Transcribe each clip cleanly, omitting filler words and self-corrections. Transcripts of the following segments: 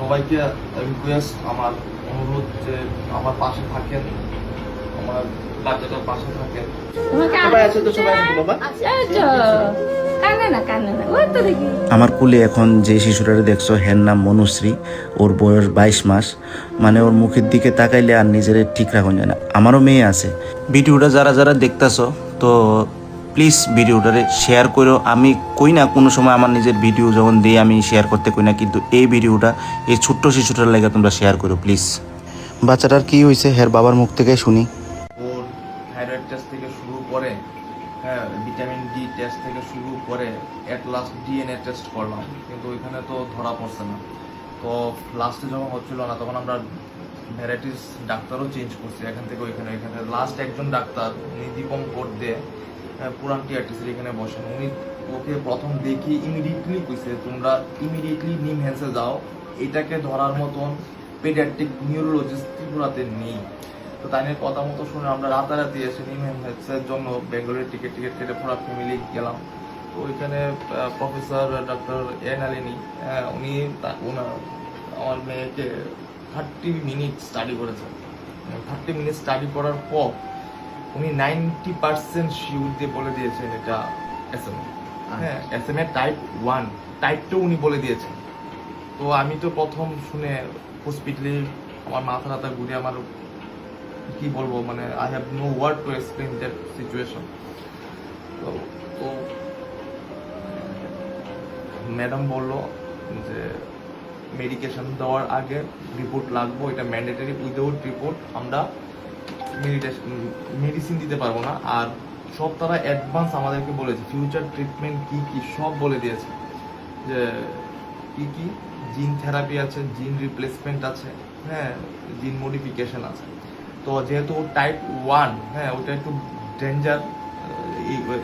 সবাইকে রিকোয়েস্ট, আমার অনুরোধ যে আমার পাশে থাকেন, আমার বাচ্চাটার পাশে থাকেন। সবাই আছে তো, সবাই আছে বাবা। আমার কুলে এখন যে শিশুটারে দেখছো হের নাম মনুশ্রী, ওর বয়স 22 মাস। মানে ওর মুখের দিকে তাকাইলে আর নিজের ঠিক রাখুন যায় না। আমারও মেয়ে আছে। ভিডিওটা যারা যারা দেখতেছো তো প্লিজ ভিডিওটারে শেয়ার করো। আমি কই না কোনো সময় আমার নিজের ভিডিও যখন দিই আমি শেয়ার করতে কই না, কিন্তু এই ভিডিওটা এই ছোট্ট শিশুটার লাগে তোমরা শেয়ার করো প্লিজ। বাচ্চাটার কি হয়েছে হের বাবার মুখ থেকে শুনি। ওর থাইরয়েড টেস্ট থেকে শুরু করে, হ্যাঁ, ভিটামিন ডি টেস্ট থেকে শুরু করে এট লাস্ট ডিএনএ টেস্ট করলাম, কিন্তু ওইখানে তো ধরা পড়ছে না। তো লাস্টে যখন হচ্ছিল না তখন আমরা ভ্যারাইটিস ডাক্তারও চেঞ্জ করছি, এখান থেকে ওইখানে। লাস্ট একজন ডাক্তার উনি দীপঙ্কর দে, পুরান টিআরটিসির এখানে বসেন। উনি ওকে প্রথম দেখি ইমিডিয়েটলি কইছে তোমরা ইমিডিয়েটলি নিমহ্যান্সে যাও, এটাকে ধরার মতন পেডিয়াট্রিক নিউরোলজিস্ট ত্রিপুরাতে নেই। তো তাই নিয়ে কথা মতো শুনে আমরা রাতারাতি এসে নিমহ্যান্সের জন্য বেঙ্গলের টিকিট কেটে পুরো ফ্যামিলি গেলাম। তো ওইখানে প্রফেসর ডক্টর এনালিনী উনি আমার মেয়েকে 30 মিনিট স্টাডি করেছেন। 30 মিনিট স্টাডি করার পর উনি 90% শিওর দিয়ে বলে দিয়েছেন এটা এসএমএ। হ্যাঁ, এসএমএ টাইপ 1, টাইপ 2 উনি বলে দিয়েছেন। তো আমি তো প্রথম শুনে হসপিটালে আমার মাথা ঘুরে, আমার কি বলবো, মানে I have no word to explain that situation. তো ম্যাডাম বললো যে মেডিকেশন দেওয়ার আগে রিপোর্ট লাগবো, এটা ম্যান্ডেটরি, উইদাউট রিপোর্ট আমরা মেডিসিন দিতে পারবো না। আর সব তারা অ্যাডভান্স আমাদেরকে বলেছে, ফিউচার ট্রিটমেন্ট কি কি সব বলে দিয়েছে, যে কি কি জিন থেরাপি আছে, জিন রিপ্লেসমেন্ট আছে, হ্যাঁ, জিন মডিফিকেশন আছে। তো যেহেতু টাইপ 1, হ্যাঁ, ওটা একটু danger.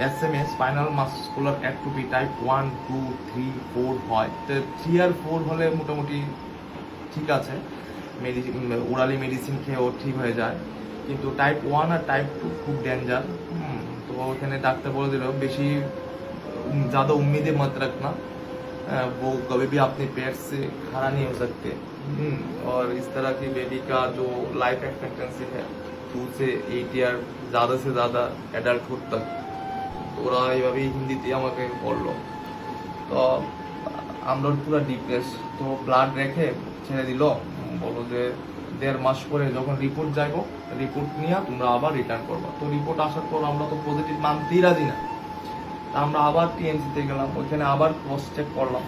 SMA spinal muscular atrophy type 1, 2, 3, 4 হয়। তো 3 আর 4 হলে মোটামুটি ঠিক আছে, মেডিসিন ওরালি মেডিসিন খেয়েও ঠিক হয়ে যায়। কিন্তু টাইপ 1 আর টাইপ 2 খুব ডেঞ্জার। तो ওখানে ডাক্তার বলে দিল बेशी ज़्यादा उम्मीदें मत रखना, वो कभी भी अपने पेट से खड़ा नहीं हो सकते। और इस तरह की बेबी का जो लाइफ एक्सपेक्टेंसी है 2 से 8 ईयर ज़्यादा से ज़्यादा एडल्टहुड तक। तो ওরা এইভাবেই হিন্দিতে আমাকে বললো। তো আমরা পুরো ডিপ্রেস। তো ব্লাড রেখে ছেড়ে দিল, বলো যে 1.5 মাস পরে যখন রিপোর্ট যাইবো, রিপোর্ট নিয়ে তোমরা আবার রিটার্ন করবা। তো রিপোর্ট আসার পর আমরা তো পজিটিভ মানতেই রাজি না, আমরা আবার টিএমসিতে গেলাম, ওইখানে আবার ক্রস চেক করলাম।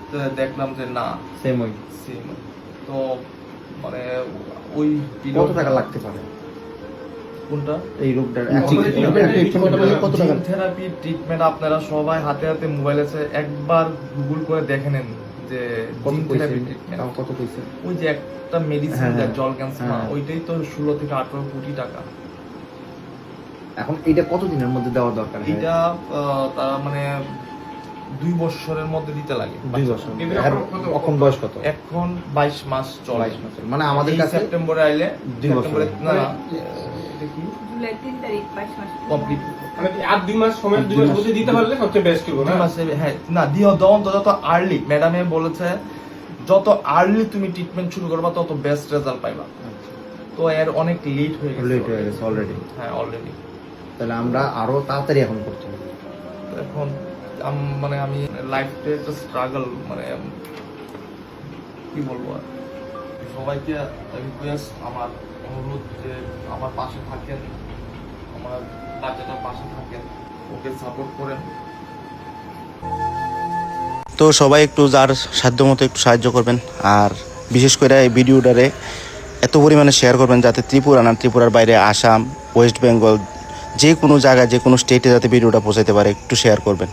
তো দেখলাম যে না, সেম। তো মানে ওই কত টাকা লাগতে পারে কোনটা এই রোগটার কত টাকা থেরাপি ট্রিটমেন্ট? আপনারা সবাই হাতে হাতে মোবাইল আছে, একবার গুগল করে দেখে নেন যে জিন থেরাপি ট্রিটমেন্ট কত পয়সা। ওই যে একটা মেডিসিন দেয় জল ক্যান্সার, ওইটাই তো 16 থেকে 18 কোটি টাকা। এখন এটা কত দিনের মধ্যে দেওয়া দরকার? এটা তারা মানে 2 বছরের মধ্যে দিতে লাগে। 2 বছর। এখন বয়স কত? এখন 22 মাস চলে। 22 মাস মানে আমাদের কাছে সেপ্টেম্বরে আইলে 2 বছর না দেখি জুলাই 3 তারিখ 22 মাস কমপ্লিট। মানে আর 2 মাস সময় 2 মাস মধ্যে দিতে পারলে সবচেয়ে বেস্ট হবে না? 2 মাসে, হ্যাঁ, না দিও দাও তো, যত আর্লি ম্যাডামে বলেছে যত আর্লি তুমি ট্রিটমেন্ট শুরু করবা তত বেস্ট রেজাল্ট পাইবা। তো এর অনেক লেট হয়ে গেছে অলরেডি। হ্যাঁ, অলরেডি। তাহলে আমরা আরো তাড়াতাড়ি এখন করতে হবে। এখন মানে আমি লাইফে একটা স্ট্রাগল, মানে কি বলবো আর। সবাইকে রিকোয়েস্ট, আমার অনুরোধ যে আমার পাশে থাকেন, আমার বাচ্চাটার পাশে থাকেন, ওকে সাপোর্ট করেন। তো সবাই একটু যার সাধ্য মতো একটু সাহায্য করবেন, আর বিশেষ করে এই ভিডিওটারে এত পরিমাণে শেয়ার করবেন যাতে ত্রিপুরা না, ত্রিপুরার বাইরে আসাম, ওয়েস্ট বেঙ্গল, যে কোনো জায়গায় যে কোনো স্টেটে যাতে ভিডিওটা পৌঁছাতে পারে, একটু শেয়ার করবেন।